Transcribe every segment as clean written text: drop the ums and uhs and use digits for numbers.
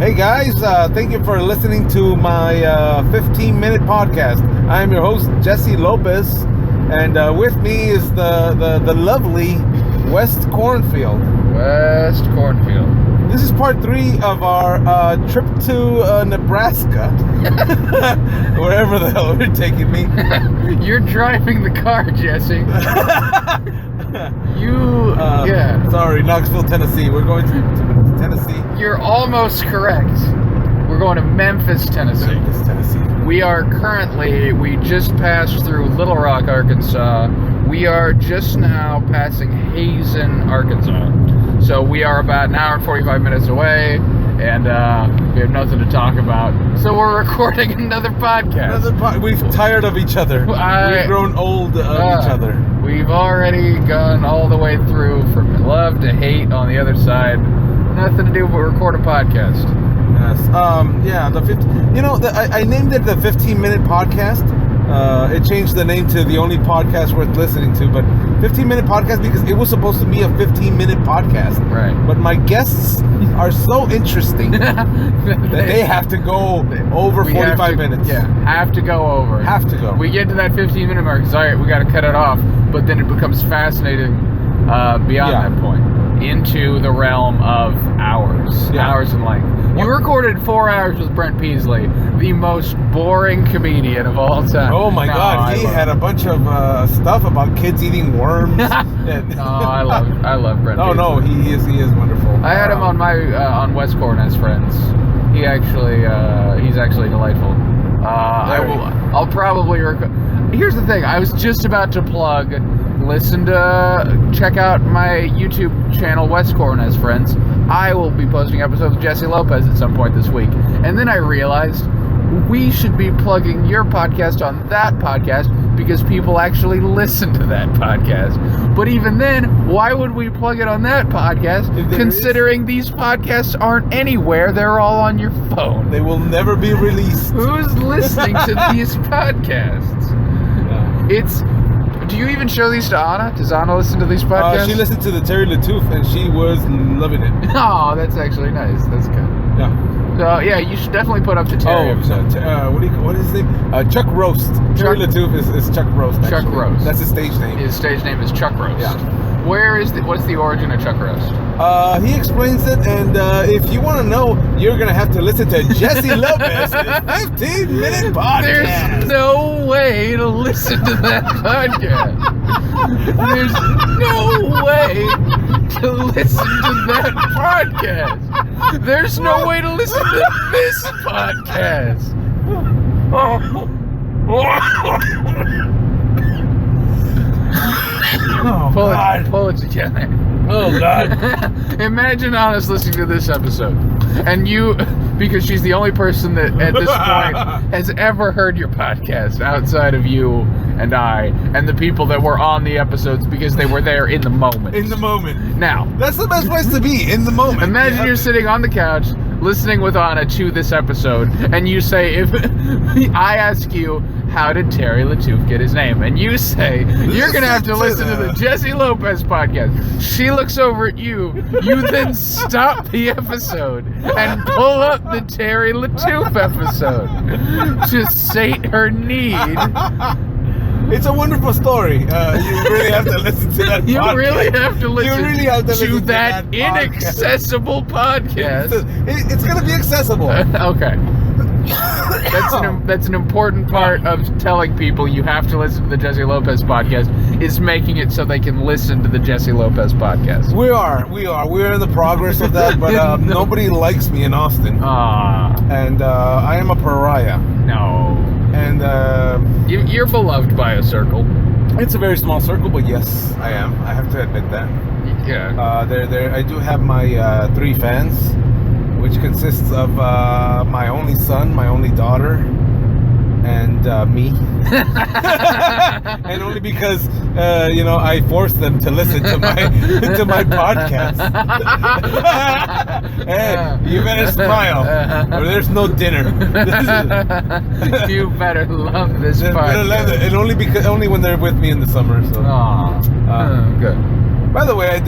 Hey guys, thank you for listening to my 15-minute podcast. I am your host, Jesse Lopez, and with me is the lovely Wes Cornfield. West Cornfield. This is part 3 of our trip to Nebraska, wherever the hell you're taking me. You're driving the car, Jesse. Sorry, Knoxville, Tennessee. We're going to Tennessee. You're almost correct. We're going to Memphis, Tennessee. We just passed through Little Rock, Arkansas. We are just now passing Hazen, Arkansas. So we are about an hour and 45 minutes away, and we have nothing to talk about. So we're recording another podcast. We've tired of each other. We've grown old of each other. We've already gone all the way through from love to hate on the other side. Nothing to do but record a podcast. Yes. I named it the 15-minute podcast. It changed the name to the only podcast worth listening to, but 15-minute podcast because it was supposed to be a 15-minute podcast. Right. But my guests are so interesting that they have to go over 45 minutes. Yeah, have to go over. Have to go. We get to that 15-minute mark. It's all right, we got to cut it off. But then it becomes fascinating beyond that point. Into the realm of hours. Yeah. Hours in length. You recorded 4 hours with Brent Peasley, the most boring comedian of all time. Oh my God, he had a bunch of stuff about kids eating worms. I love Brent Peasley. No, he is wonderful. I had him on my on Wes Corwin as friends. He's actually delightful. I'll probably here's the thing, I was just about to plug, check out my YouTube channel, Wes Corwin as Friends. I will be posting episodes of Jesse Lopez at some point this week. And then I realized we should be plugging your podcast on that podcast because people actually listen to that podcast. But even then, why would we plug it on that podcast considering these podcasts aren't anywhere? They're all on your phone. They will never be released. Who's listening to these podcasts? Do you even show these to Anna? Does Anna listen to these podcasts? She listened to the Terry Latouf and she was loving it. Oh, that's actually nice. That's good. Yeah. So yeah, you should definitely put up the Terry episode. What is his name? Chuck Roast. Terry Latouf is Chuck Roast. Actually. Chuck Roast. That's his stage name. His stage name is Chuck Roast. Yeah. What's the origin of Chuck Roast? He explains it, and if you want to know, you're gonna have to listen to Jesse Lopez's 15-minute podcast. There's no way to listen to that podcast. There's no way to listen to that podcast. There's no way to listen to this podcast. Pull it together. Oh, God. Imagine Anna's listening to this episode. And you, because she's the only person that at this point has ever heard your podcast outside of you and I, and the people that were on the episodes because they were there in the moment. In the moment. Now. That's the best place to be, in the moment. Imagine you're sitting on the couch, listening with Anna to this episode, and you say, if I ask you, how did Terry Latouf get his name? And you say, you're going to have to listen to the Jesse Lopez podcast. She looks over at you. You then stop the episode and pull up the Terry Latouf episode to sate her need. It's a wonderful story. You really have to listen to that podcast. You really have to listen to that inaccessible podcast. It's going to be accessible. Okay. That's an important part of telling people you have to listen to the Jesse Lopez podcast, is making it so they can listen to the Jesse Lopez podcast. We're in the progress of that, but nobody likes me in Austin. And I am a pariah. No. And you're beloved by a circle. It's a very small circle, but yes, I am. I have to admit that. Yeah. I do have my 3 fans, which consists of my only son, my only daughter, and me. And only because I forced them to listen to my podcast. Hey, you better smile, or there's no dinner. You better love this podcast. And only when they're with me in the summer. So. Good. By the way,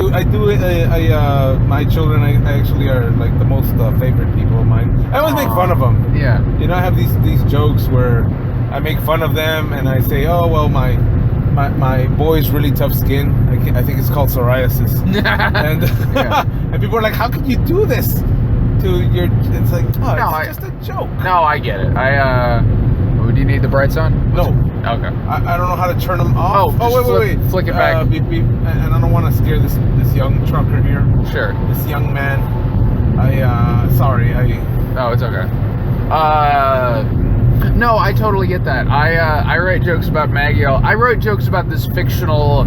my children I actually are like the most favorite people of mine. I always make fun of them. Yeah. You know, I have these jokes where I make fun of them and I say, oh well, my boy's really tough skin. I think it's called psoriasis. And and people are like, how can you do this to your? It's like, oh, it's just a joke. No, I get it. Do you need the brights on? No. Okay. I don't know how to turn them off. Wait. Flick it back. Beep, beep. And I don't want to scare this young trucker here. Sure. This young man. Oh, it's okay. No, I totally get that. I write jokes about Maggie. I write jokes about this fictional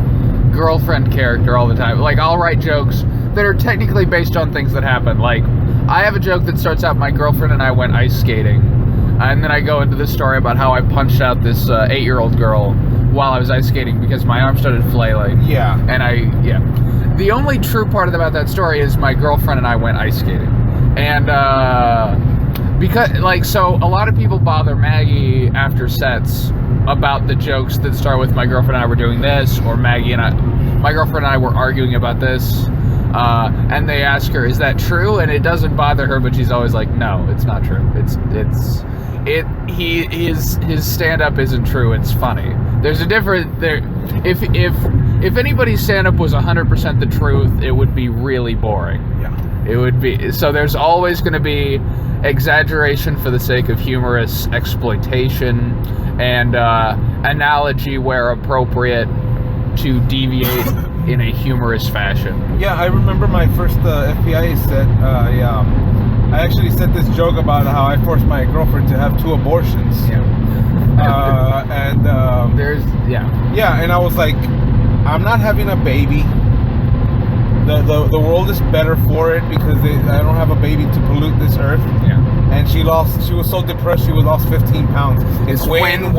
girlfriend character all the time. Like, I'll write jokes that are technically based on things that happen. Like, I have a joke that starts out, my girlfriend and I went ice skating. And then I go into this story about how I punched out this 8-year-old girl while I was ice skating because my arm started flailing. Yeah. And the only true part about that story is my girlfriend and I went ice skating. And, because, like, so a lot of people bother Maggie after sets about the jokes that start with my girlfriend and I were doing this, or my girlfriend and I were arguing about this. And they ask her, is that true? And it doesn't bother her, but she's always like, no, it's not true. His stand-up isn't true. It's funny. There's a different there. If anybody's stand-up was 100% the truth, it would be really boring. Yeah. It would be. So there's always going to be exaggeration for the sake of humorous exploitation and analogy where appropriate to deviate in a humorous fashion. Yeah, I remember my first FBI set. I actually said this joke about how I forced my girlfriend to have 2 abortions. Yeah. Yeah, and I was like, I'm not having a baby. The world is better for it because I don't have a baby to pollute this earth. Yeah. And she was so depressed she lost 15 pounds. It's win.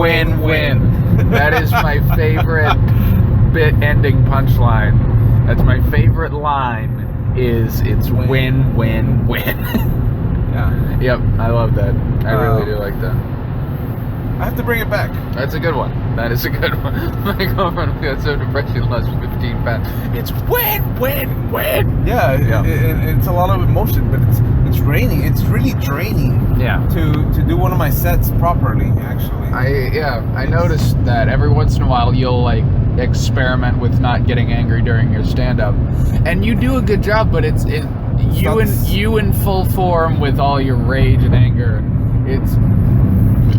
That is my favorite bit ending punchline. That's my favorite line is it's win. Yeah. Yep, I love that. I really do like that. I have to bring it back. That's a good one. That is a good one. My girlfriend got so depressed she lost 15 pounds. It's win. Yeah. It's a lot of emotion, but it's draining. It's really draining. Yeah. To do one of my sets properly, actually. I noticed that every once in a while you'll like experiment with not getting angry during your stand-up, and you do a good job. But you in full form with all your rage and anger.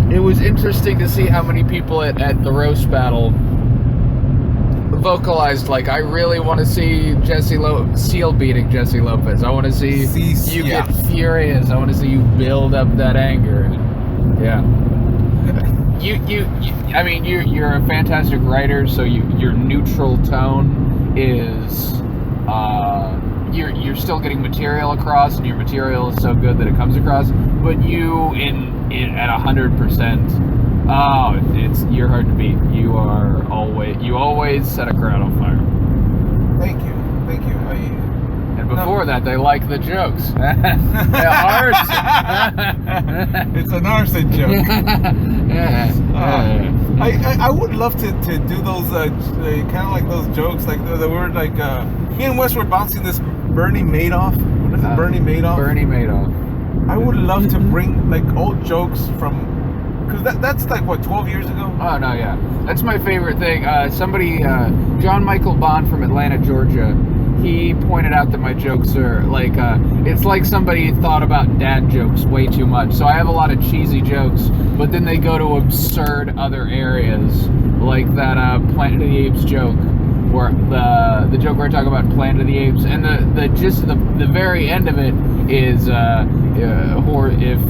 It was interesting to see how many people at the roast battle vocalized, like, I really want to see Seal beating Jesse Lopez. I want to see you get furious. I want to see you build up that anger. Yeah. I mean, you're a fantastic writer, so your neutral tone is you're still getting material across, and your material is so good that it comes across. But you at 100%, it's you're hard to beat. You always set a crowd on fire. Thank you. And before that, they like the jokes. It's an arson joke. I would love to do those kind of like those jokes, like the word like me and Wes were bouncing this Bernie Madoff. What is it? Bernie Madoff. Bernie Madoff. I would love to bring like old jokes from. Because that's like, what, 12 years ago? Oh, no, yeah. That's my favorite thing. John Michael Bond from Atlanta, Georgia, he pointed out that my jokes are like, it's like somebody thought about dad jokes way too much. So I have a lot of cheesy jokes, but then they go to absurd other areas, like that Planet of the Apes joke, where the joke where I talk about Planet of the Apes, and the very end of it is if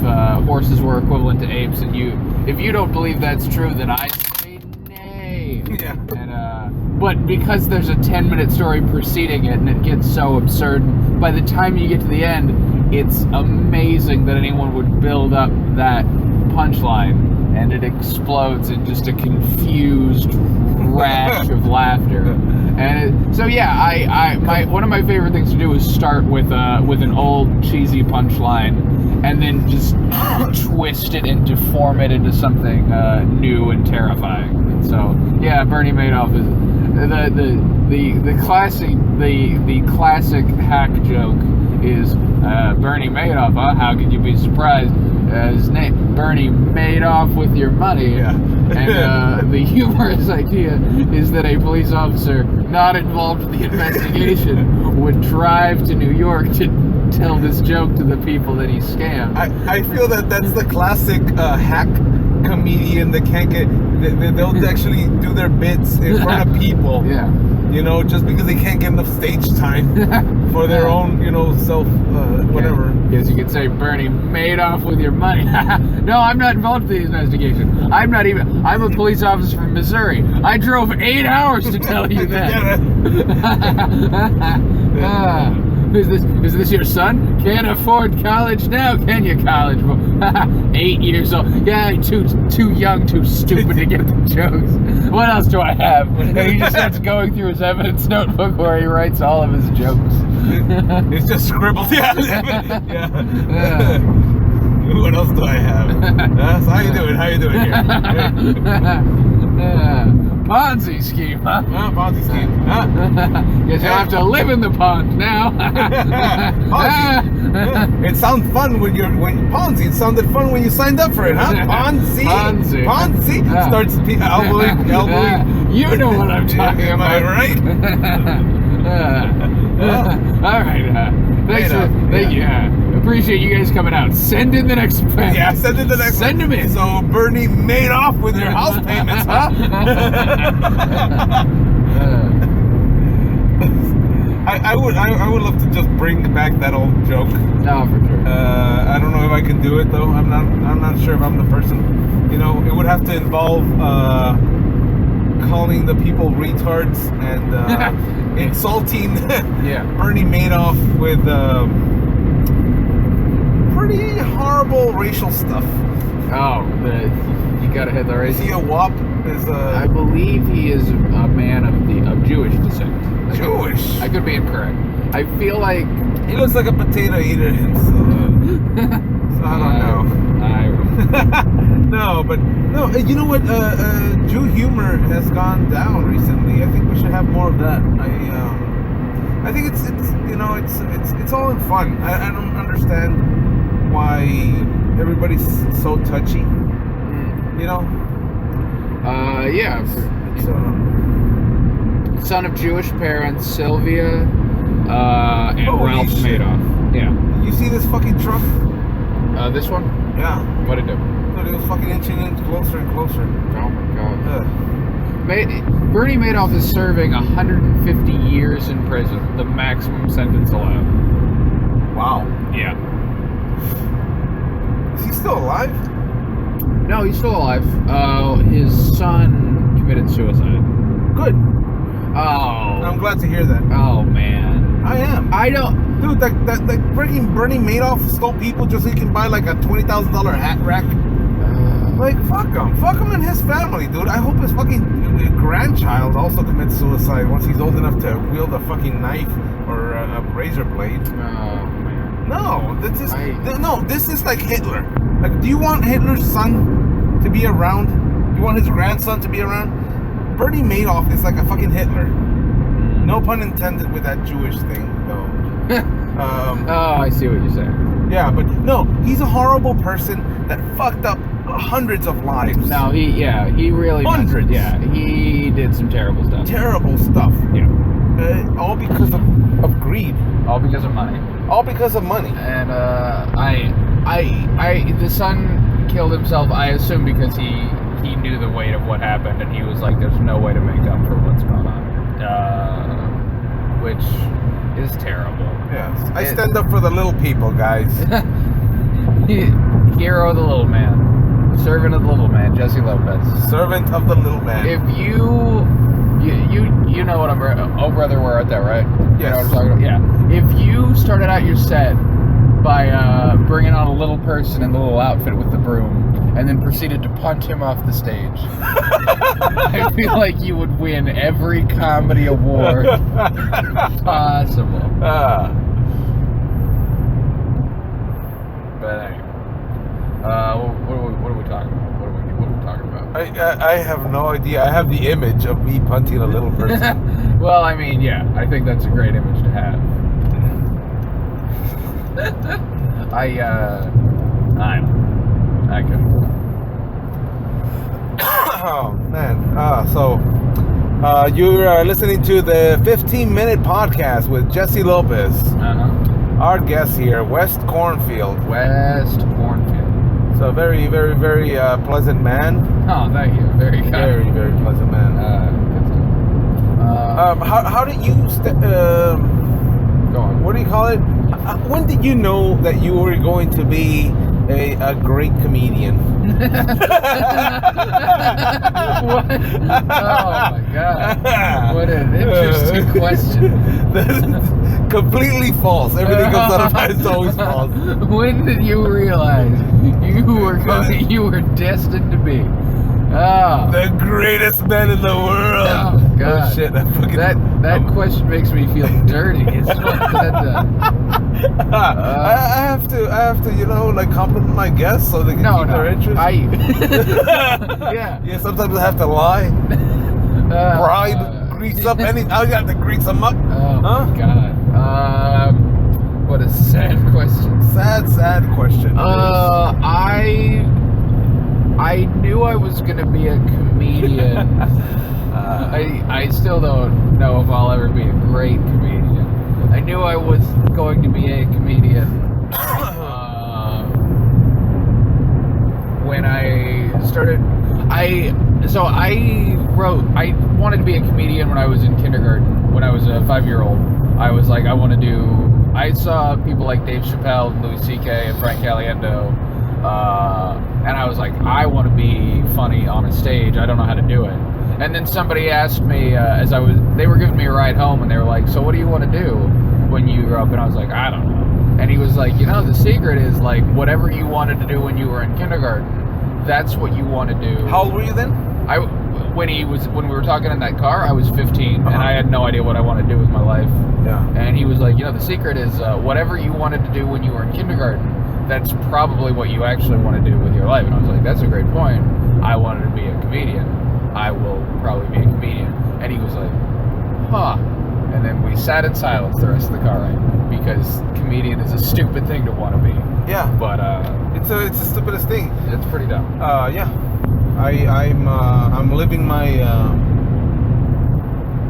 horses were equivalent to apes, and if you don't believe that's true, then I say nay. Yeah. And but because there's a 10-minute story preceding it, and it gets so absurd, by the time you get to the end, it's amazing that anyone would build up that punchline and it explodes in just a confused rash of laughter. And one of my favorite things to do is start with an old cheesy punchline, and then just twist it and deform it into something new and terrifying. And so yeah, Bernie Madoff is the classic hack joke is Bernie Madoff. Huh? How could you be surprised? His name, Bernie made off with your money. Yeah. And the humorous idea is that a police officer not involved in the investigation would drive to New York to tell this joke to the people that he scammed. I feel that's the classic hack comedian that can't get. They'll actually do their bits in front of people. Yeah. You know, just because they can't get enough stage time for their own, self, whatever. Yes, you could say Bernie made off with your money. No, I'm not involved in the investigation. I'm a police officer from Missouri. I drove 8 hours to tell you that. Is this your son? Can't afford college now, can you, college boy? 8 years old. Yeah, too young, too stupid to get the jokes. What else do I have? And he just starts going through his evidence notebook where he writes all of his jokes. It's just scribbled. Yeah. What else do I have? So how you doing here? Ponzi scheme, huh? Ponzi scheme. Guess you'll have to live in the pond now. Ponzi. It sounds fun when Ponzi. It sounded fun when you signed up for it, huh? Ponzi. Starts elbowing. You know what I'm talking about. Am I right? All right. Thank you. Appreciate you guys coming out. Send in the next payment. Yeah, send in the next. Send them in. So Bernie made off with your house payments, huh? I would love to just bring back that old joke. No, for sure. I don't know if I can do it though. I'm not sure if I'm the person. It would have to involve calling the people retards and insulting Bernie Madoff with pretty horrible racial stuff. Oh, you gotta hit the race. Is he a WAP? I believe he is a man of Jewish descent. Jewish? I could be incorrect. I feel like he looks like a potato eater himself. So I don't know. No, you know what? Jew humor has gone down recently. I think we should have more of that. I think it's all in fun. I don't understand why everybody's so touchy. Yeah. Son of Jewish parents, Sylvia, and Ralph Madoff. Yeah. You see this fucking truck? This one? Yeah. What'd it do? It was fucking inching in closer and closer. Oh my god. Bernie Madoff is serving 150 years in prison, the maximum sentence allowed. Wow. Yeah. Is he still alive? No, he's still alive. His son committed suicide. Good. Oh. I'm glad to hear that. Oh man. I am. I don't. Dude, that freaking Bernie Madoff stole people just so he can buy like a $20,000 hat rack. Fuck him and his family, dude. I hope his fucking grandchild also commits suicide once he's old enough to wield a fucking knife or a razor blade. Oh man. No, this is like Hitler. Like, do you want Hitler's son to be around? Do you want his grandson to be around? Bernie Madoff is like a fucking Hitler. No pun intended with that Jewish thing, though. Oh, I see what you're saying. Yeah, but no, he's a horrible person that fucked up hundreds of lives. No, he really hundreds. He did some terrible stuff. Terrible stuff. Yeah. All because of greed. All because of money. All because of money. And the son killed himself. I assume because he knew the weight of what happened, and he was like, "There's no way to make up for what's going on," which is terrible. Yes, I stand up for the little people, guys. Hero of the little man, servant of the little man, Jesse Lopez. Servant of the little man. If you know what I'm. Oh brother, we're out there, right? Yes. You know what I'm talking about? Yeah. If you started out your set by bringing on a little person in the little outfit with the broom, and then proceeded to punch him off the stage. I feel like you would win every comedy award possible. But anyway, what are we talking about? What are we talking about? I have no idea. I have the image of me punting a little person. Well, I mean, yeah, I think that's a great image to have. I couldn't. Oh man. So you're listening to the 15-minute podcast with Jesse Lopez. Our guest here, Wes Cornfield. West Cornfield. So very, very, very pleasant man. Oh, thank you. Very kind. Very, very pleasant man. How did you? Go on. What do you call it? When did you know that you were going to be a great comedian? What? Oh my God! What an interesting question. Completely false. Everything goes out of my is always false. When did you realize you were destined to be? Oh. The greatest man in the world. Oh God! Oh, shit! That question makes me feel dirty. It's what that does. I have to, like compliment my guests so they can keep their interest. Yeah. Yeah. Sometimes I have to lie, bribe, grease up anything. I got to grease them up. Oh my God. What a sad question. Sad question. I knew I was gonna be a comedian. I still don't know if I'll ever be a great comedian. I knew I was going to be a comedian when I started. I wanted to be a comedian when I was in kindergarten. When I was a 5-year-old, I was like, I saw people like Dave Chappelle, and Louis C.K., and Frank Caliendo. And I was like, I want to be funny on a stage. I don't know how to do it. And then somebody asked me, they were giving me a ride home, and they were like, so what do you want to do when you grow up? And I was like, I don't know. And he was like, the secret is like whatever you wanted to do when you were in kindergarten, that's what you want to do. How old were you then? When we were talking in that car, I was 15, and I had no idea what I wanted to do with my life. Yeah. And he was like, the secret is whatever you wanted to do when you were in kindergarten, that's probably what you actually want to do with your life. And I was like, that's a great point. I wanted to be a comedian. I will probably be a comedian. And he was like, huh. And then we sat in silence the rest of the car ride, because comedian is a stupid thing to want to be. Yeah. But it's the stupidest thing. It's pretty dumb. Yeah. I'm living my.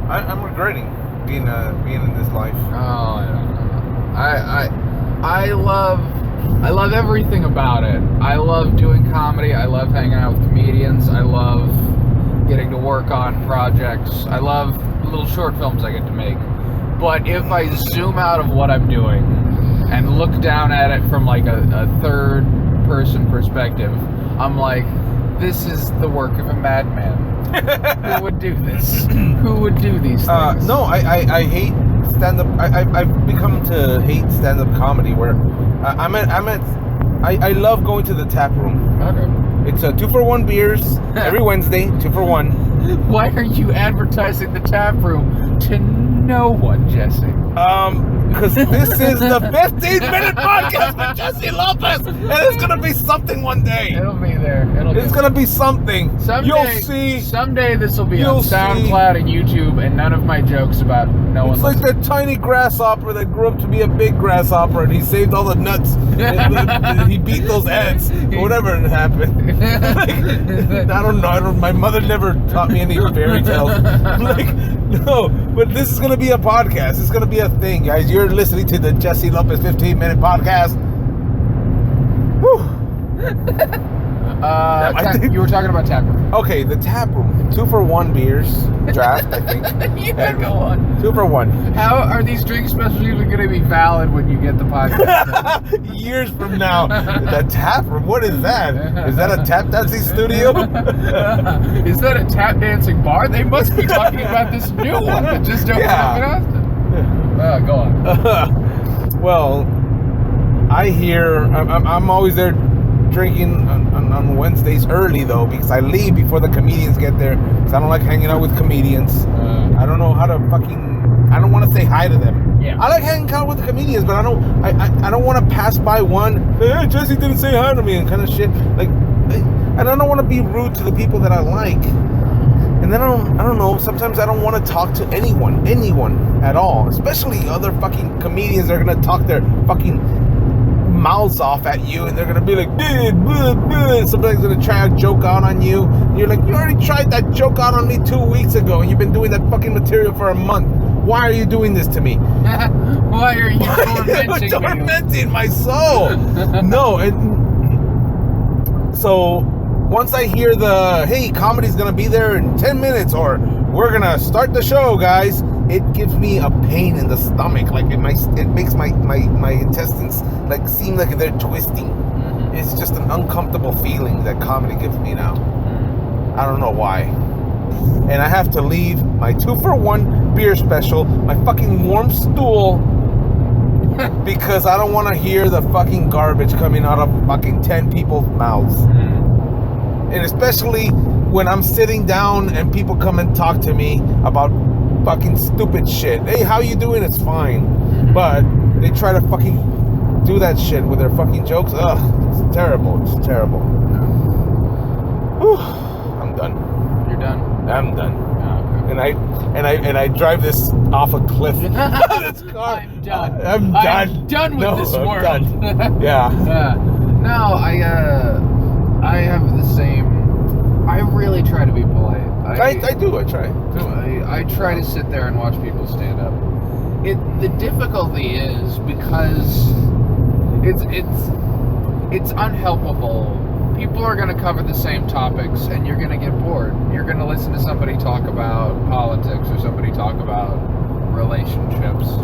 I'm regretting being in this life. Oh, I don't know. I love everything about it. I love doing comedy. I love hanging out with comedians. I love getting to work on projects. I love little short films I get to make. But if I zoom out of what I'm doing and look down at it from like a third person perspective, I'm like, this is the work of a madman. Who would do this? Who would do these things? No, I hate stand-up. I've become to hate stand-up comedy where I love going to the tap room. Okay. It's 2-for-1 beers every Wednesday, 2-for-1. Why are you advertising the tap room to no one, Jesse? Because this is the 15-minute podcast with Jesse Lopez, and it's gonna be something one day. It'll be there. It's gonna be something. Someday, you'll see. Someday this will be on SoundCloud and YouTube, and none of my jokes about no one. It's like that tiny grasshopper that grew up to be a big grasshopper, and he saved all the nuts. And he beat those ants, or whatever happened. I don't know. My mother never taught me any fairy tales. No, but this is gonna be a podcast. It's gonna be a thing, guys. You're listening to the Jesse Lopez 15-minute podcast. Whew. You were talking about tap room. Okay, the tap room. 2-for-1 beers draft, I think. Yeah, go on. 2-for-1. How are these drink specials even going to be valid when you get the podcast? Years from now. The tap room? What is that? Is that a tap dancing studio? Is that a tap dancing bar? They must be talking about this new one that just opened up in Austin. Go on. Well, I hear I'm always there drinking on Wednesdays early though, because I leave before the comedians get there, because I don't like hanging out with comedians. I don't know how to I don't want to say hi to them. Yeah. I like hanging out with the comedians, but I don't want to pass by one. Hey, Jesse didn't say hi to me and kind of shit. Like, and I don't want to be rude to the people that I like. And then I don't know. Sometimes I don't want to talk to anyone at all, especially other fucking comedians that are gonna talk their fucking mouths off at you, and they're gonna be like, somebody's gonna try a joke out on you, and you're like, you already tried that joke out on me 2 weeks ago, and you've been doing that fucking material for a month. Why are you doing this to me? Why are you tormenting my soul? No, so once I hear hey, comedy's gonna be there in 10 minutes, or we're gonna start the show, guys, it gives me a pain in the stomach. Like it makes my intestines like seem like they're twisting. It's just an uncomfortable feeling that comedy gives me now. I don't know why. And I have to leave my 2-for-1 beer special, my fucking warm stool, because I don't want to hear the fucking garbage coming out of fucking 10 people's mouths. And especially when I'm sitting down and people come and talk to me about fucking stupid shit. Hey, how you doing? It's fine. But they try to fucking do that shit with their fucking jokes. Ugh, it's terrible. It's terrible. Whew, I'm done. You're done? I'm done. Oh, okay. And I drive this off a cliff. This car. I'm done. I'm done with this world. Done. Yeah. No, I have the same. I really try to be polite. I do. I try. I try to sit there and watch people stand up. The difficulty is because it's unhelpable. People are going to cover the same topics, and you're going to get bored. You're going to listen to somebody talk about politics or somebody talk about relationships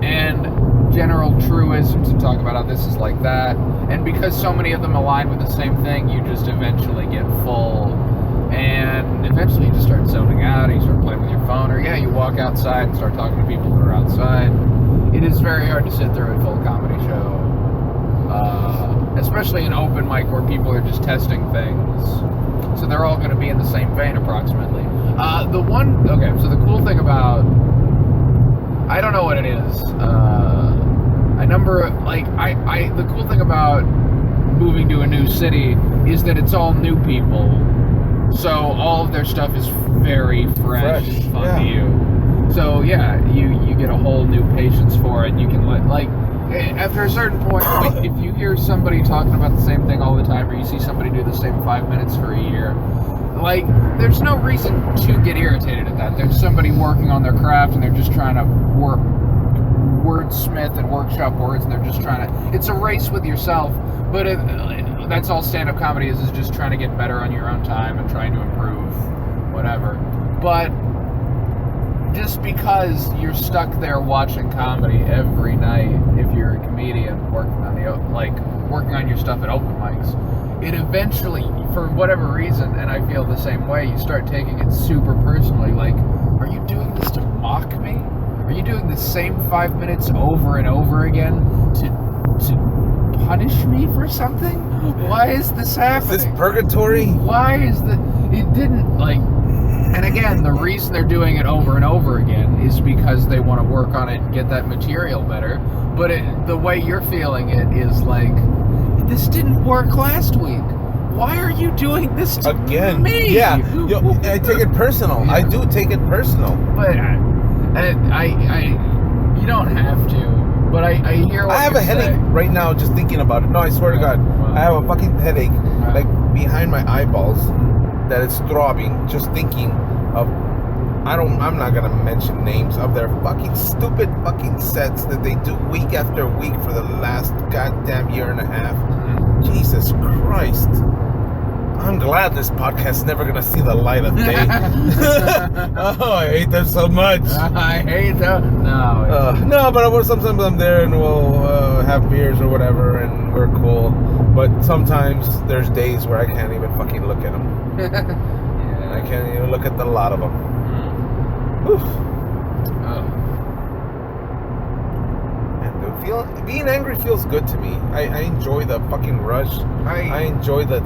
and general truisms and talk about how this is like that. And because so many of them align with the same thing, you just eventually get full. And eventually you just start zoning out, and you start playing with your phone, or you walk outside and start talking to people that are outside. It is very hard to sit through a full comedy show, especially an open mic where people are just testing things. So they're all going to be in the same vein approximately. So the cool thing about, I don't know what it is. The cool thing about moving to a new city is that it's all new people. So all of their stuff is very fresh and fun to you. So you get a whole new patience for it. You can after a certain point, if you hear somebody talking about the same thing all the time, or you see somebody do the same 5 minutes for a year, there's no reason to get irritated at that. There's somebody working on their craft, and they're just trying to wordsmith and workshop words, and they're just trying to. It's a race with yourself, but that's all stand-up comedy is just trying to get better on your own time and trying to improve, whatever. But just because you're stuck there watching comedy every night, if you're a comedian working on your stuff at open mics, it eventually, for whatever reason, and I feel the same way, you start taking it super personally. Like, are you doing this to mock me? Are you doing the same 5 minutes over and over again to punish me for something? Why is this happening? Is this purgatory? Why is it didn't and again, the reason they're doing it over and over again is because they want to work on it and get that material better. But the way you're feeling it is like, this didn't work last week. Why are you doing this to me? Yeah, I take it personal. Yeah. I do take it personal. But you don't have to. But I hear what I have a headache right now just thinking about it. No, I swear to God. Wow. I have a fucking headache, behind my eyeballs, that is throbbing just thinking of. I'm not gonna mention names of their fucking stupid fucking sets that they do week after week for the last goddamn year and a half. Mm-hmm. Jesus Christ. I'm glad this podcast's never gonna see the light of day. Oh, I hate them so much. I hate them. No, but sometimes I'm there and we'll have beers or whatever, and we're cool. But sometimes there's days where I can't even fucking look at them. Yeah. I can't even look at the lot of them. Mm. Oof. Oh. And dude, Being angry feels good to me. I enjoy the fucking rush. I enjoy the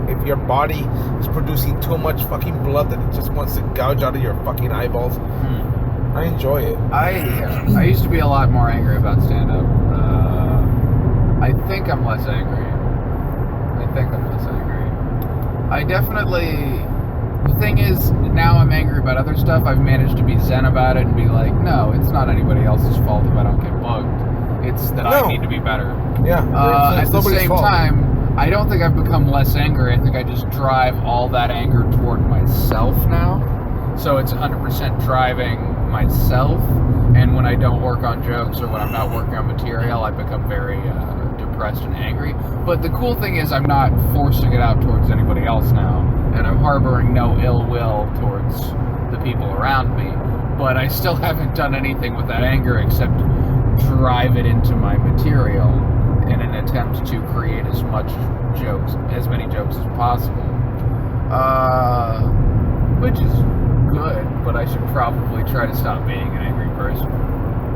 if your body is producing too much fucking blood that it just wants to gouge out of your fucking eyeballs. I enjoy it. I used to be a lot more angry about stand-up. I think I'm less angry. I definitely... The thing is, now I'm angry about other stuff. I've managed to be zen about it and be like, no, it's not anybody else's fault if I don't get bugged. It's that I need to be better. Yeah. At the same time, I don't think I've become less angry. I think I just drive all that anger toward myself now. So it's 100% driving myself. And when I don't work on jokes or when I'm not working on material, I become very depressed and angry. But the cool thing is I'm not forcing it out towards anybody else now. And I'm harboring no ill will towards the people around me. But I still haven't done anything with that anger except drive it into my material in an attempt to create as many jokes as possible. Which is good, but I should probably try to stop being an angry person.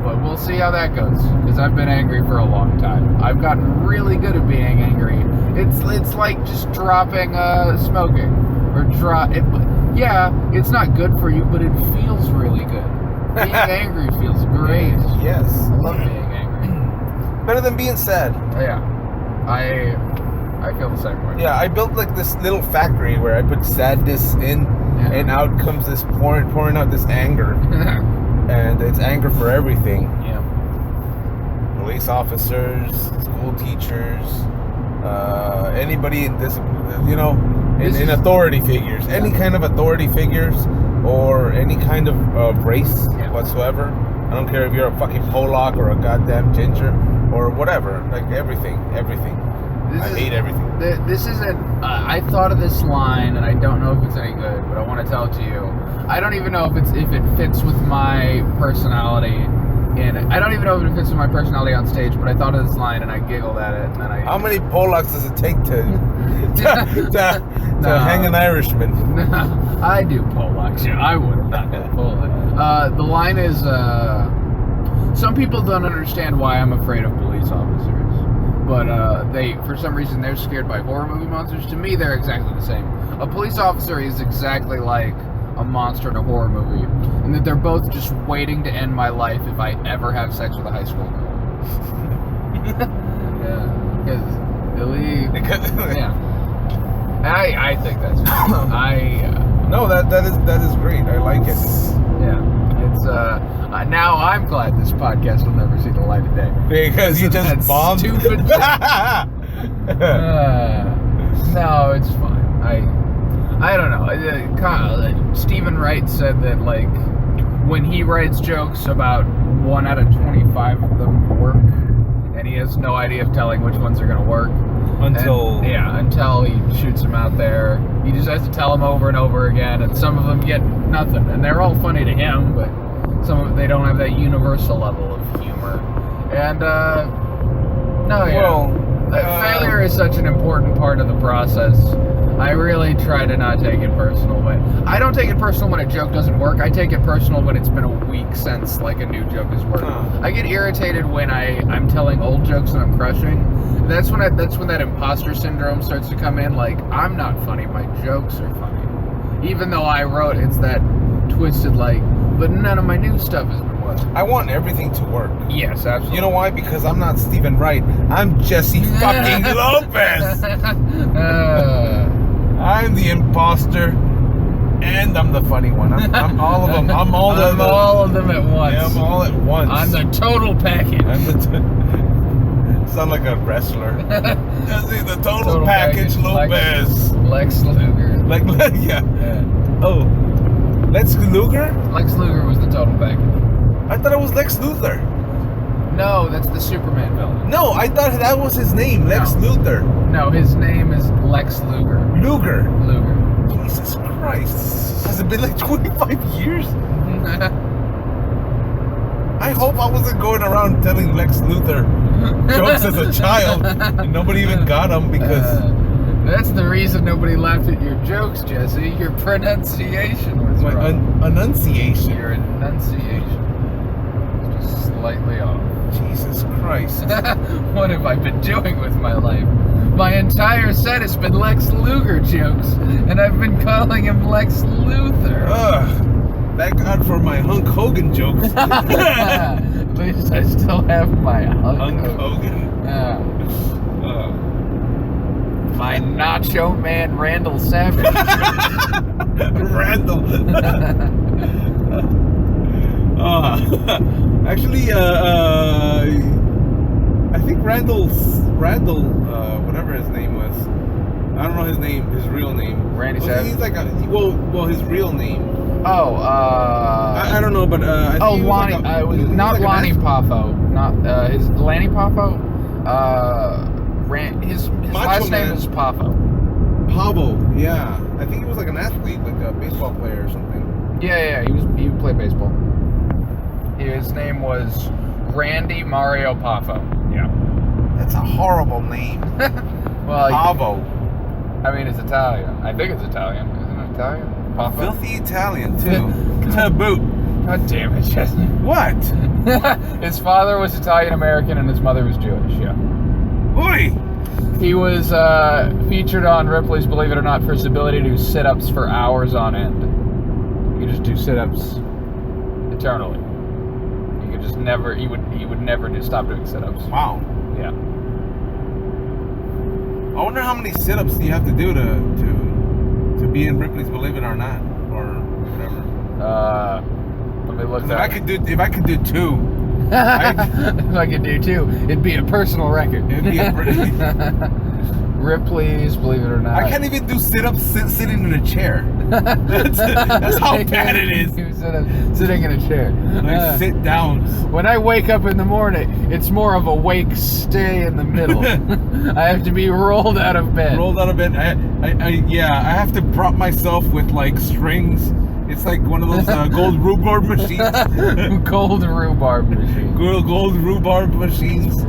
But we'll see how that goes, because I've been angry for a long time. I've gotten really good at being angry. It's like just dropping smoking. It's not good for you, but it feels really good. Being angry feels great. Yes. I love being angry. Better than being sad. Yeah. I feel the same way. Yeah, I built like this little factory where I put sadness in, and out comes this pouring out this anger. And it's anger for everything. Yeah. Police officers, school teachers, anybody in this, in authority figures, any kind of authority figures, or any kind of race whatsoever. I don't care if you're a fucking Polak or a goddamn ginger or whatever. Like everything. I hate everything. This isn't. I thought of this line, and I don't know if it's any good, but I want to tell it to you. I don't even know if it fits with my personality. I don't even know if it fits with my personality on stage, but I thought of this line and I giggled at it. And then How many Polacks does it take to hang an Irishman? I do Polacks. Yeah, I would have not done Polak. The line is, some people don't understand why I'm afraid of police officers. But for some reason, they're scared by horror movie monsters. To me, they're exactly the same. A police officer is exactly like a monster in a horror movie, and that they're both just waiting to end my life if I ever have sex with a high school girl. I think that's no, that is great. I like it. Yeah, it's now I'm glad this podcast will never see the light of day because you just bombed. Stupid. No, it's fine. I don't know. Stephen Wright said that, like, when he writes jokes, about 1 out of 25 of them work, and he has no idea of telling which ones are going to work. Until he shoots them out there. He just has to tell them over and over again, and some of them get nothing. And they're all funny to him, but some of them, they don't have that universal level of humor. And, failure is such an important part of the process. I really try to not take it personal, but I don't take it personal when a joke doesn't work. I take it personal when it's been a week since, like, a new joke has worked. I get irritated when I'm telling old jokes and I'm crushing. That's when that imposter syndrome starts to come in. Like, I'm not funny, my jokes are funny. Even though I wrote, it's that twisted, like, but none of my new stuff has been working. I want everything to work. Yes, absolutely. You know why? Because I'm not Stephen Wright. I'm Jesse fucking Lopez. I'm the imposter, and I'm the funny one. I'm all of them. I'm all of them at once. Yeah, I'm all at once. I'm the total package. Sound like a wrestler. The total package Lopez. Lex Luger. Yeah. Oh, Lex Luger? Lex Luger was the total package. I thought it was Lex Luthor. No, that's the Superman villain. No, I thought that was his name, Lex Luthor. No, his name is Lex Luger. Luger. Jesus Christ. Has it been like 25 years? I hope I wasn't going around telling Lex Luthor jokes as a child and nobody even got them because... that's the reason nobody laughed at your jokes, Jesse. Your pronunciation was wrong. Enunciation. Your enunciation. slightly off. Jesus Christ. What have I been doing with my life? My entire set has been Lex Luger jokes, and I've been calling him Lex Luthor. Ugh. Thank God for my Hulk Hogan jokes. At least I still have my Hulk Hogan. My Nacho Man Randall Savage. Randall. Actually, I think Randall, whatever his name was. I don't know his real name. Randy Savage. He's like his real name. Oh, I don't know, but I think he was Lonnie. like It was he was not like an Lonnie athlete. Poffo. Not his Lanny Poffo. His Macho last name Man. is Poffo. Pavo, yeah. I think he was like an athlete, like a baseball player or something. Yeah. He played baseball. His name was Randy Mario Poffo. Yeah. That's a horrible name. Well, Pavo. I mean, it's Italian. I think it's Italian. Isn't it Italian? Poffo. Filthy Italian, too. To boot. God damn it, Chesney. What? His father was Italian American and his mother was Jewish. Yeah. Oi! He was featured on Ripley's Believe It or Not for his ability to do sit-ups for hours on end. He could just do sit-ups eternally. He could just never. He would never stop doing sit-ups. Wow. Yeah. I wonder how many sit-ups do you have to do to be in Ripley's Believe It or Not, or whatever. Let me look. If I could do two, if I could do two, it'd be a personal record. it'd be a pretty. Ripley's Believe It or Not. I can't even do sit-ups sitting in a chair. That's how bad it is. Sitting in a chair. Like sit downs. When I wake up in the morning, it's more of a wake stay in the middle. I have to be rolled out of bed. Rolled out of bed. I have to prop myself with like strings. It's like one of those gold rhubarb machines. Gold rhubarb machine. Gold rhubarb machines.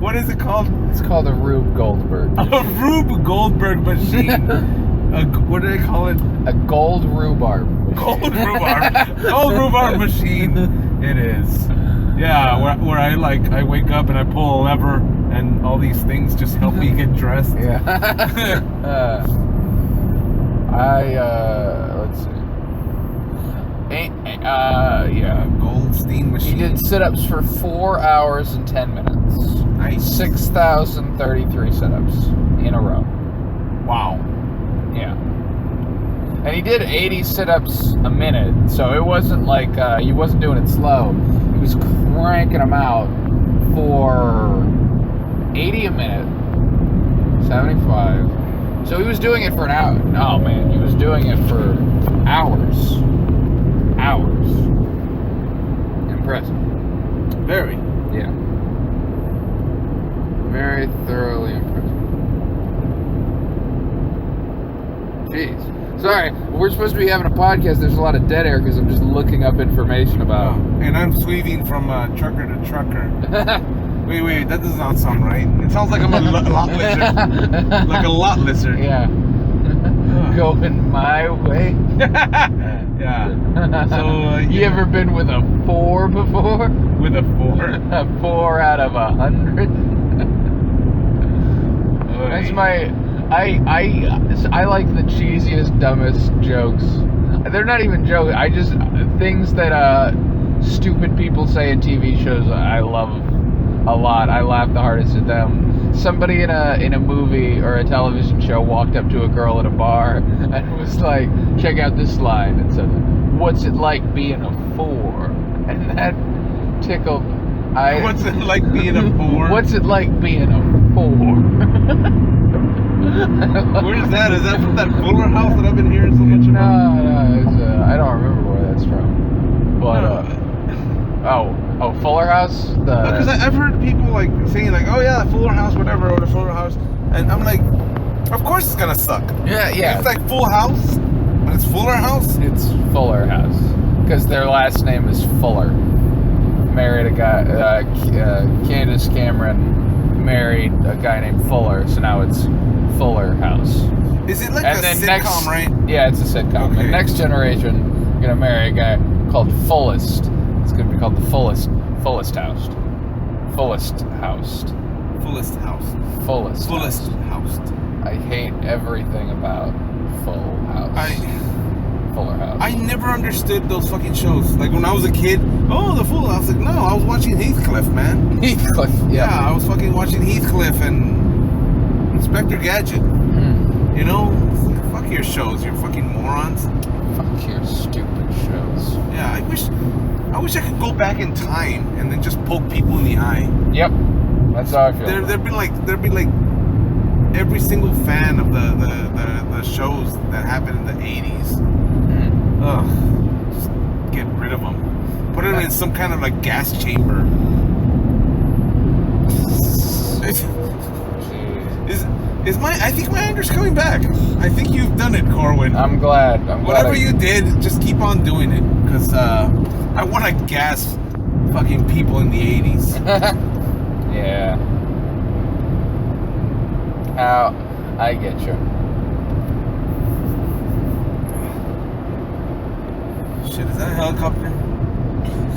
What is it called? It's called a Rube Goldberg. A Rube Goldberg machine. What do they call it? A gold rhubarb. Gold rhubarb. Gold rhubarb machine. It is. Yeah, where I wake up and I pull a lever and all these things just help me get dressed. Yeah. Let's see. Yeah. Goldstein machine. He did sit-ups for 4 hours and 10 minutes. Nice. 6,033 sit-ups in a row. Wow. Yeah. And he did 80 sit-ups a minute, so it wasn't like he wasn't doing it slow. He was cranking them out for 80 a minute, 75. So he was doing it for an hour. Oh man, he was doing it for hours. Hours. Impressive. Very. Yeah. Very thoroughly impressive. Jeez. Sorry, we're supposed to be having a podcast. There's a lot of dead air because I'm just looking up information about. And I'm sweeping from trucker to trucker. Wait, that does not sound right. It sounds like I'm a lot lizard. Like a lot lizard. Yeah. Going my way. Yeah. So you ever been with a 4 before? With a 4? A 4 out of 100. That's my. I like the cheesiest, dumbest jokes. They're not even jokes. I just things that stupid people say in TV shows. I love a lot. I laugh the hardest at them. Somebody in a movie or a television show walked up to a girl at a bar and was like, "Check out this line," and said, "What's it like being a 4?" And that tickled. What's it like being a 4? What's it like being a 4? Where is that? Is that from that Fuller House that I've been hearing so much about? No, it's, I don't remember where that's from. But Fuller House. Because I've heard people like saying like, "Oh yeah, Fuller House, whatever," or the Fuller House, and I'm like, of course it's gonna suck. Yeah. It's like Full House, and it's Fuller House. It's Fuller House because their last name is Fuller. Married a guy, Candace Cameron married a guy named Fuller, so now it's Fuller House. Is it like a sitcom, right? Yeah, it's a sitcom. Okay. The next generation, gonna marry a guy called Fullest. It's going to be called the Fullest House. Fullest House. Fullest House. Fullest House. I hate everything about Full House. Fuller House. I never understood those fucking shows. Like when I was a kid, the Full House. Like, no, I was watching Heathcliff, man. Heathcliff, yeah. I was fucking watching Heathcliff and Inspector Gadget. Mm. You know, fuck your shows, you fucking morons. Fuck your stupid shows. Yeah, I wish I could go back in time and then just poke people in the eye. Yep, that's how I feel. There'd be like every single fan of the shows that happened in the 80s. Ugh, just get rid of them. Put them in some kind of like gas chamber. I think my anger's coming back. I think you've done it, Corwin. I'm glad. Whatever you did, just keep on doing it. Because I want to gas fucking people in the 80s. Yeah. I get you. Shit, is that a helicopter?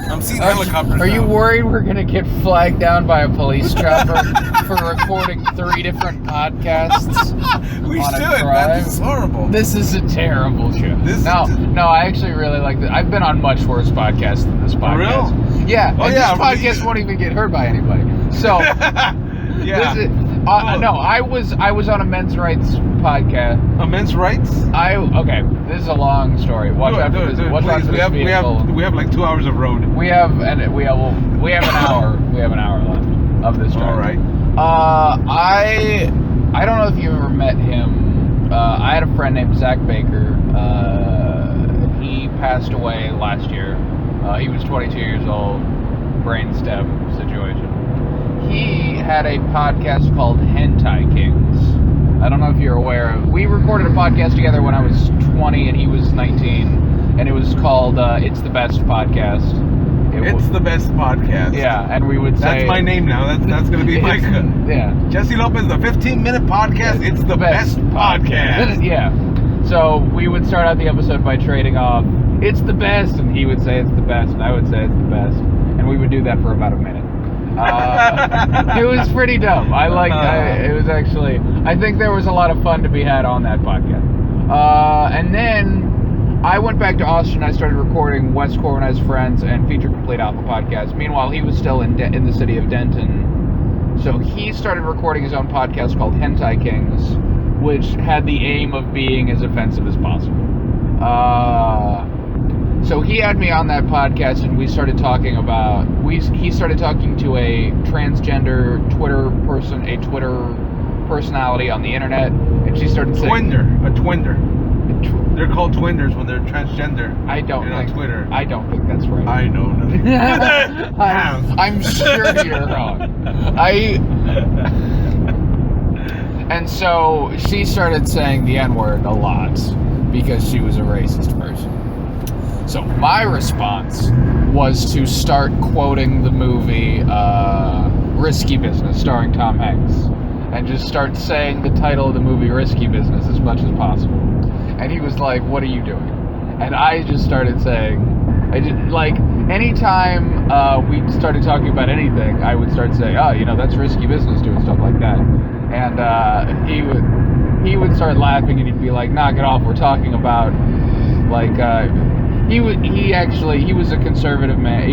I'm seeing helicopters. Are you worried we're gonna get flagged down by a police chopper for recording 3 different podcasts? We should, man. This is horrible. This is a terrible show. No, I actually really like this. I've been on much worse podcasts than this podcast. For real? Yeah. Oh, and yeah. This podcast won't even get heard by anybody. So. Yeah. No, I was on a men's rights podcast. A men's rights? Okay. This is a long story. Watch out for this. Watch out for this vehicle. We have like 2 hours of road. We have an hour. We have an hour left of this drive. All right. I don't know if you ever met him. I had a friend named Zach Baker. He passed away last year. He was 22 years old. Brainstem situation. He had a podcast called Hentai Kings. I don't know if you're aware of. We recorded a podcast together when I was 20 and he was 19, and it was called It's the Best Podcast. It's the Best Podcast. Yeah, and we would say that's my name now. That's gonna be my yeah. Jesse Lopez, the 15-minute podcast. It's the best podcast. Yeah. So we would start out the episode by trading off. It's the best, and he would say it's the best, and I would say it's the best, and we would do that for about a minute. It was pretty dumb. It was actually, I think there was a lot of fun to be had on that podcast. And then I went back to Austin. I started recording Wes Corwin Has Friends and Feature Complete Alpha podcast. Meanwhile, he was still in the city of Denton. So he started recording his own podcast called Hentai Kings, which had the aim of being as offensive as possible. So he had me on that podcast, and we started talking about. He started talking to a transgender Twitter personality on the internet, and she started saying a twinder. They're called twinders when they're transgender. I don't think on Twitter. I don't think that's right. I know. I'm sure you're wrong. And so she started saying the N-word a lot because she was a racist person. So my response was to start quoting the movie Risky Business, starring Tom Hanks, and just start saying the title of the movie Risky Business as much as possible. And he was like, "What are you doing?" And I just started saying, anytime we started talking about anything, I would start saying, "Oh, that's risky business," doing stuff like that. And he would start laughing, and he'd be like, "Knock it off, we're talking about He was a conservative man.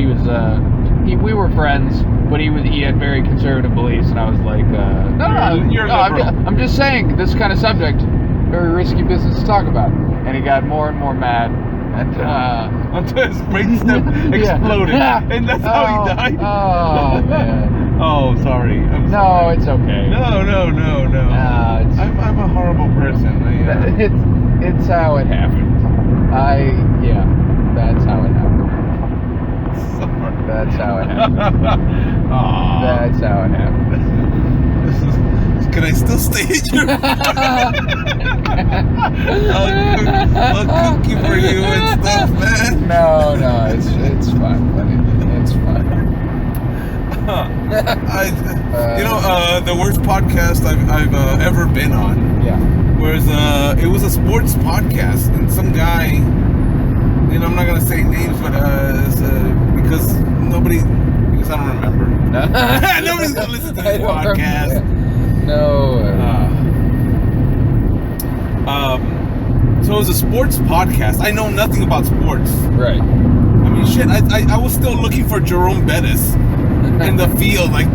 We were friends, but he had very conservative beliefs, and I was like, I'm just saying this kind of subject, very risky business to talk about. And he got more and more mad, and until his brainstem exploded, and that's how he died. Oh man. Oh, sorry. I'm no, sorry. It's okay. No. I'm a horrible person. It's how it happened. That's how it happened. Sorry. That's how it happened. That's how it happened. Can I still stay at your I'll cook you for you and stuff, man. No, it's fine, buddy. It's fine. The worst podcast I've ever been on. Yeah. Whereas it was a sports podcast, and some guy I'm not gonna say names, but it's, because I don't remember. Nobody's gonna listen to this podcast. No. So it's a sports podcast. I know nothing about sports. Right. I mean, shit. I was still looking for Jerome Bettis in the field, like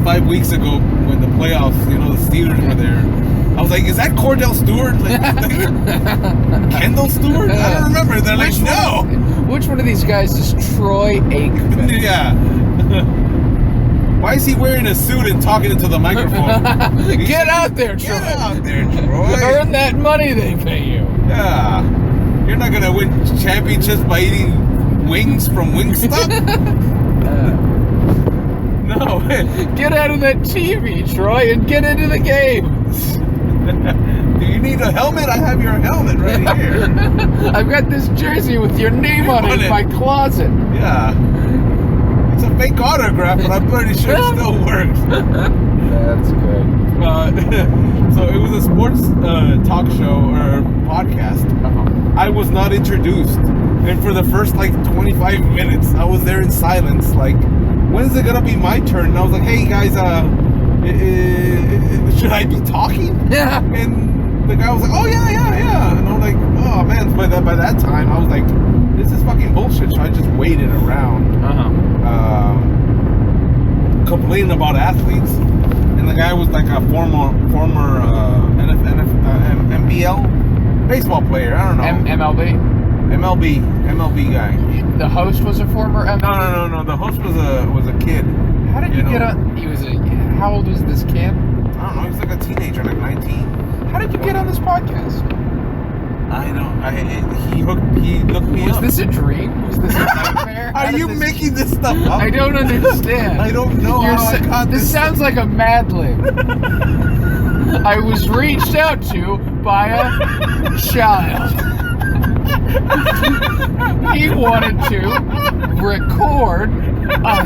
5 weeks ago when the playoffs. The Steelers were there. I was like, is that Cordell Stewart? Like Kendall Stewart? I don't remember. They're like, no. Which one of these guys is Troy Aikman? Yeah. Why is he wearing a suit and talking into the microphone? Get out there, Troy. Get out there, Troy. Earn that money they pay you. Yeah. You're not going to win championships by eating wings from Wingstop? No. Get out of that TV, Troy, and get into the games. Do you need a helmet? I have your helmet right here. I've got this jersey with your name on it in my closet. Yeah. It's a fake autograph, but I'm pretty sure it still works. That's good. So it was a sports talk show or podcast. I was not introduced. And for the first 25 minutes, I was there in silence. Like, when is it going to be my turn? And I was like, hey guys, should I be talking? Yeah. And the guy was like, oh yeah. And I'm like, oh man. By that time, I was like, this is fucking bullshit. So I just waited around, complaining about athletes. And the guy was like a former NBL baseball player. I don't know. MLB guy. The host was a former MLB? No. The host was a kid. How did you get on? How old was this kid? I don't know. He was like a teenager, like 19. How did you get on this podcast? I don't. He looked me up. Was this a dream? Was this a nightmare? Are you making this stuff up? I don't understand. I don't know how I got this. This sounds like a Mad Lib. I was reached out to by a child. He wanted to record a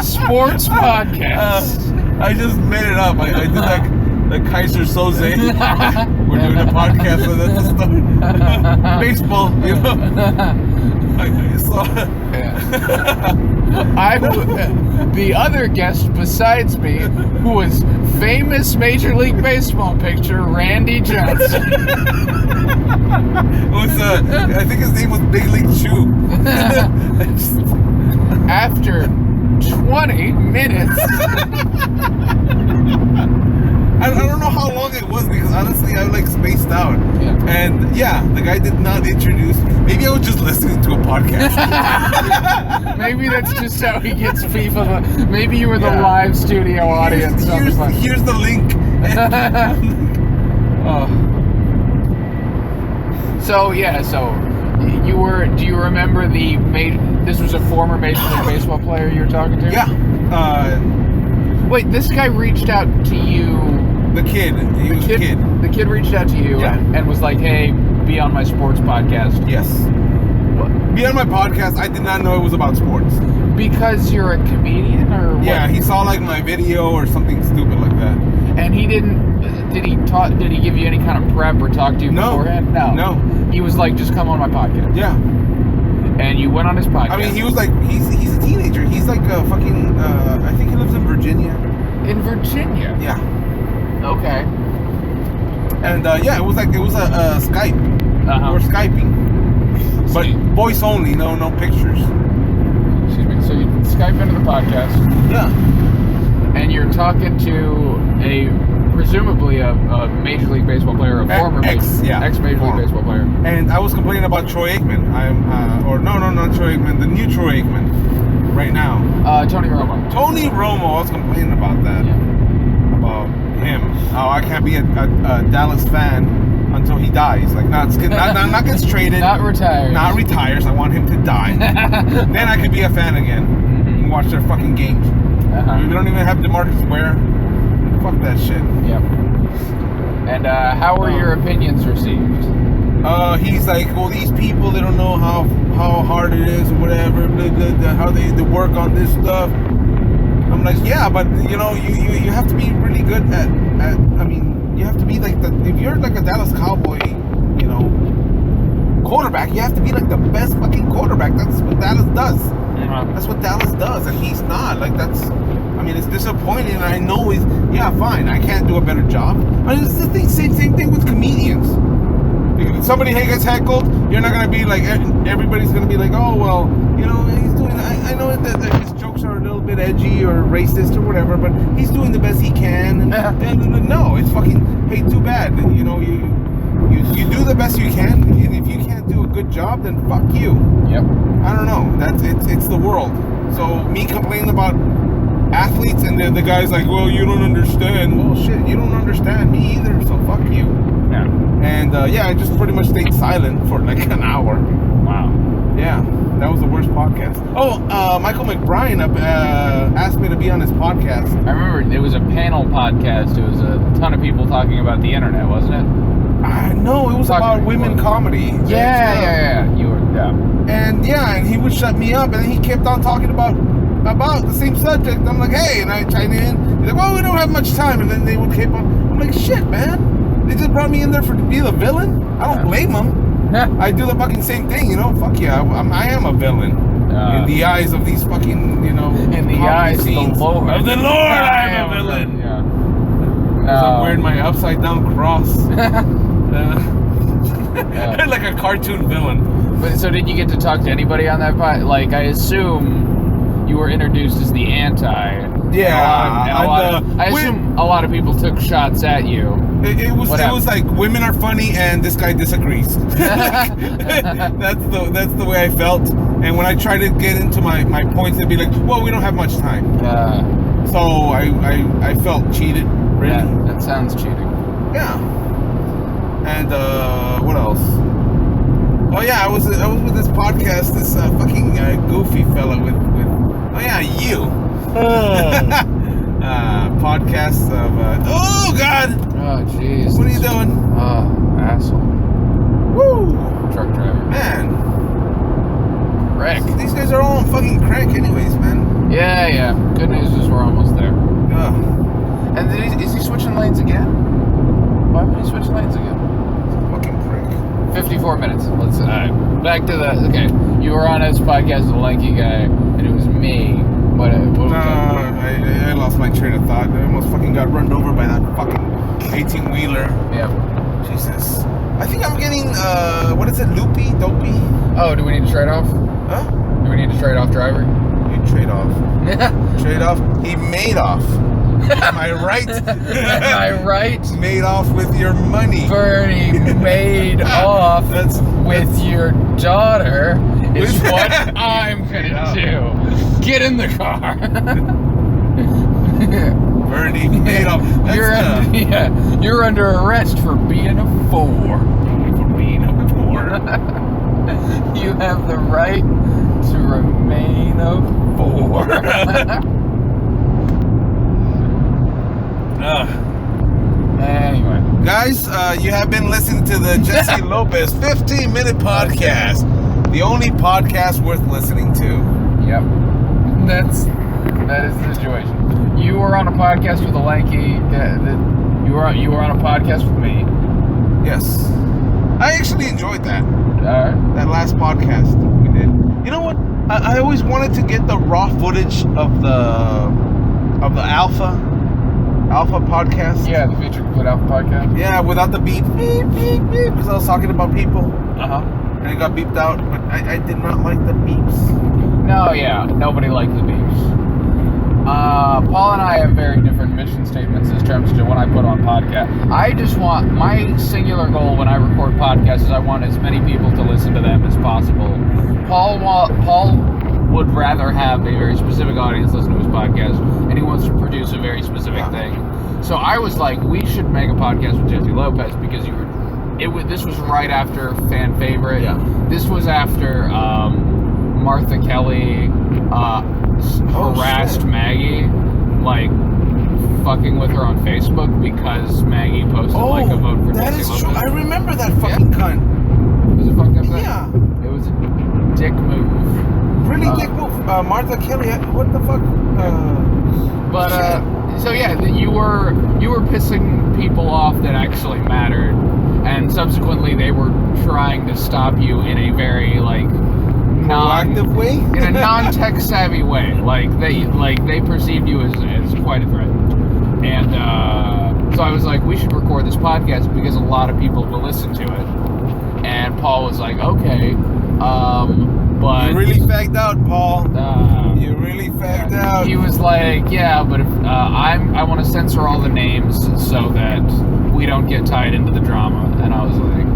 sports podcast. I just made it up. I did like the Kaiser Soze. We're doing a podcast, so that's the stuff. Baseball, The other guest besides me, who was famous Major League Baseball pitcher Randy Johnson. I think his name was Big League Chew. After 20 minutes. I don't know how long it was because honestly I spaced out. Yeah. And the guy did not introduce. Maybe I was just listening to a podcast. Maybe that's just how he gets people. Maybe you were the live studio audience. Here's the link. So do you remember this was a former Major League Baseball player you were talking to? Yeah. Wait, this guy reached out to you. The kid. He was a kid. The kid reached out to you and was like, hey, be on my sports podcast. Yes. What? Be on my podcast. I did not know it was about sports. Because you're a comedian or what? Yeah, he saw my video or something stupid like that. And he didn't, did he give you any kind of prep or talk to you beforehand? No. He was like, just come on my podcast. Yeah. And you went on his podcast. I mean, he was like, he's a teenager. He's like a fucking, I think he lives in Virginia. In Virginia? Yeah. Okay. And it was a Skype. We're Skyping. But voice only, no pictures. Excuse me. So you Skype into the podcast. Yeah. And you're talking to presumably a Major League Baseball player, a former ex-Major League Baseball player. And I was complaining about Troy Aikman. Not Troy Aikman, the new Troy Aikman, right now. Tony Romo. Tony Romo, I was complaining about that. Yeah. About him. How I can't be a Dallas fan until he dies. Like, not gets traded. Not retires. Not retires. I want him to die. Then I can be a fan again. And watch their fucking games. We don't even have DeMarcus Ware. Fuck that shit. Yep. And how were your opinions received? He's like, well, these people, they don't know how hard it is or whatever, how they work on this stuff. I'm like, yeah, but you have to be really good at you have to be like if you're like a Dallas Cowboy, quarterback, you have to be like the best fucking quarterback. That's what Dallas does. That's what Dallas does, and he's not. Like, I mean, it's disappointing, and I know fine, I can't do a better job. I mean, it's the same thing with comedians. If somebody gets heckled, you're not gonna be like, everybody's gonna be like, oh, well, he's doing, I know that his jokes are a little bit edgy or racist or whatever, but he's doing the best he can. And no, it's fucking, hey, too bad. You do the best you can, and if you can't do a good job, then fuck you. Yep. I don't know. It's the world. So me complaining about athletes, and then the guy's like, well, you don't understand. Well, shit, you don't understand me either, so fuck you. Yeah. And I just pretty much stayed silent for like an hour. Wow. Yeah, that was the worst podcast. Oh, Michael McBrien asked me to be on his podcast. I remember it was a panel podcast. It was a ton of people talking about the internet, wasn't it? No, it was about women comedy. Yeah. You were, And he would shut me up, and then he kept on talking about the same subject. I'm like, hey, and I chime in. He's like, well, we don't have much time, and then they would keep on. I'm like, shit, man. They just brought me in there to be the villain. I don't blame them. I do the fucking same thing, Fuck yeah, I am a villain in the eyes of these fucking, in the eyes of the Lord. Of the Lord, I am a villain. Yeah. I'm wearing my upside down cross. Like a cartoon villain. But so did you get to talk to anybody on that pod? Like, I assume you were introduced as the anti. Yeah. I assume a lot of people took shots at you. It was like, women are funny and this guy disagrees. That's the way I felt. And when I tried to get into my points, they'd be like, well, we don't have much time. So I felt cheated, really. Yeah, that sounds cheating. Yeah. And what else? Oh yeah, I was with this podcast, this fucking goofy fella with you. Podcasts of oh god. Oh jeez. What are you doing? Oh, asshole. Woo. Truck driver. Man. Wreck. These guys are all on fucking crank anyways, man. Yeah. Good news is we're almost there. And And is he switching lanes again? Why would he switch lanes again? Fucking prick. 54 minutes. Let's back to the. Okay, you were on his podcast with a lanky guy, and it was me. What was that? I lost my train of thought. I almost fucking got run over by that fucking 18-wheeler. Yeah. Jesus. I think I'm getting what is it? Loopy? Dopey? Oh, do we need to trade off? Huh? Do we need to trade off driver? You trade off. Trade off. He made off. Am I right? Am I right? Made off with your money. Bernie made off with your daughter is what I'm gonna do. Get in the car. Bernie made off. You're under arrest for being a four. For being a four. You have the right to remain a four. Anyway. Guys, you have been listening to the Jesse Lopez 15-minute podcast. The only podcast worth listening to. Yep. That is the situation. You were on a podcast with a lanky. You were on a podcast with me. Yes. I actually enjoyed that. Alright. That last podcast we did. You know what? I always wanted to get the raw footage of the Alpha podcast. Yeah, the Feature Complete Alpha podcast. Yeah, without the beep, beep, beep, beep, because I was talking about people. And it got beeped out, but I did not like the beeps. No, yeah, nobody liked the beeps. Paul and I have very different mission statements in terms of when I put on podcast. I just want, my singular goal when I record podcasts is I want as many people to listen to them as possible. Paul would rather have a very specific audience listen to his podcast, and he wants to produce a very specific thing. So I was like, we should make a podcast with Jesse Lopez because this was right after Fan Favorite. Yeah. This was after Martha Kelly harassed Maggie, like fucking with her on Facebook because Maggie posted like a vote for Jesse Lopez. True. I remember that fucking cunt. Was it fucked up? Yeah. It was a dick move. Really dick move. Martha Kelly, what the fuck? So yeah, you were you were pissing people off that actually mattered, and subsequently they were trying to stop you in a very like Proactive way? in a non-tech savvy way. Like they perceived you as quite a threat. And so I was like, we should record this podcast because a lot of people will listen to it. And Paul was like, okay, but You really fagged out, Paul. You really fagged out. He was like, yeah, but if I want to censor all the names so that we don't get tied into the drama. And I was like,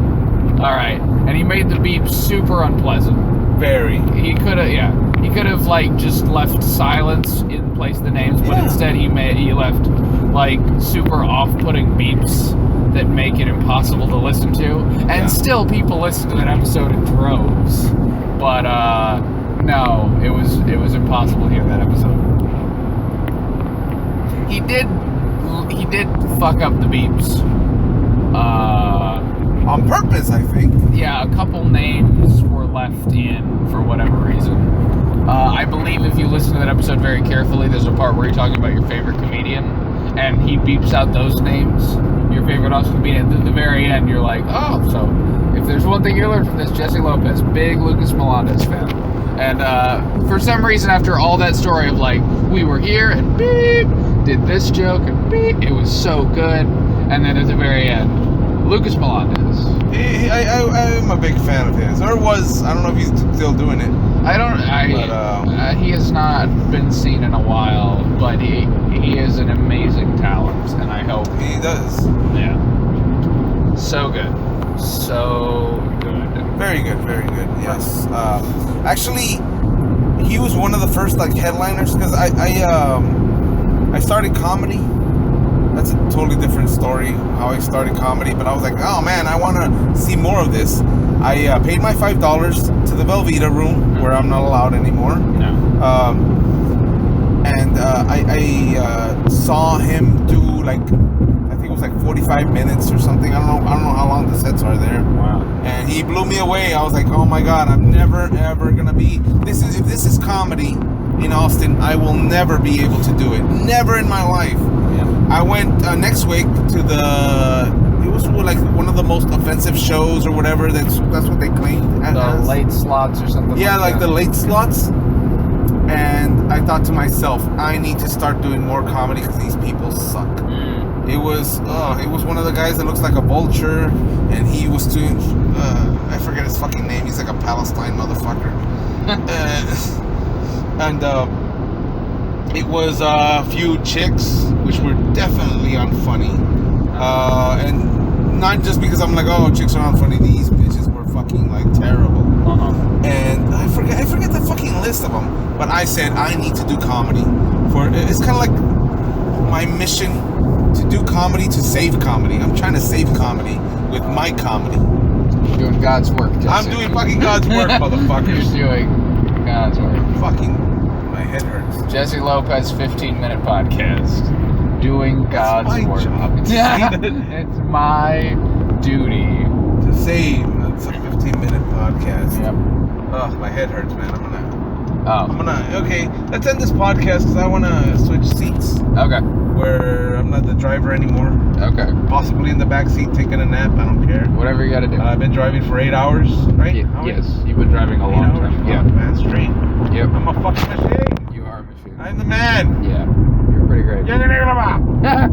all right. And he made the beep super unpleasant. Very. He could have like just left silence in place of the names, but Yeah. instead he left like super off-putting beeps that make it impossible to listen to, and still people listen to that episode in droves. But no, it was impossible to hear that episode. He did fuck up the beeps. On purpose, I think. Yeah, a couple names were left in for whatever reason. I believe if you listen to that episode very carefully, there's a part where you're talking about your favorite comedian, and he beeps out those names. Your favorite Austin comedian. At the very end, you're like, oh, so if there's one thing you learned from this, Jesse Lopez, big Lucas Melendez fan. And for some reason, after all that story of like, we were here and beep, did this joke and beep, it was so good. And then at the very end, Lucas Melendez. I'm a big fan of his. Or was. I don't know if he's still doing it. He has not been seen in a while, but he is an amazing talent, and I hope He does. Yeah. So good. So good. Very good, yes. Actually, he was one of the first like headliners because I started comedy. That's a totally different story how I started comedy, but I was like, oh man, I want to see more of this. I paid my $5 to the Velveeta room where I'm not allowed anymore. No. And I saw him do like, I think it was like 45 minutes or something. I don't know how long the sets are there. Wow. And he blew me away. I was like, oh my god, I'm never ever gonna be. If this is comedy in Austin, I will never be able to do it. Never in my life. Yeah. I went next week to it was like one of the most offensive shows or whatever. That's what they claimed. The late slots or something. Yeah, like that. the late slots. And I thought to myself, I need to start doing more comedy because these people suck. It was one of the guys that looks like a vulture, and he was doing I forget his fucking name. He's like a Palestine motherfucker. And it was a few chicks, which were definitely unfunny. And not just because I'm like, oh, chicks are unfunny. These bitches were fucking like terrible. And I forget the fucking list of them. But I said I need to do comedy. It's kind of like my mission to do comedy to save comedy. I'm trying to save comedy with my comedy. You're doing God's work, Jesse. I'm doing fucking God's work, motherfuckers. You're doing God's work. My head hurts. Jesse Lopez 15-minute podcast. Doing God's my work. job. It's my duty. To save. It's a 15-minute podcast. Yep. Ugh, my head hurts, man. Oh. Okay, let's end this podcast because I want to switch seats. Okay. Where I'm not the driver anymore. Okay. Possibly in the back seat taking a nap. I don't care. Whatever you got to do. I've been driving for 8 hours, right? Yes. You've been driving a 8 long hours? time. Fuck, Yeah. man, straight. Yep. I'm a fucking machine. You are a machine. I'm the man. Yeah. You're pretty great. You're the nigga.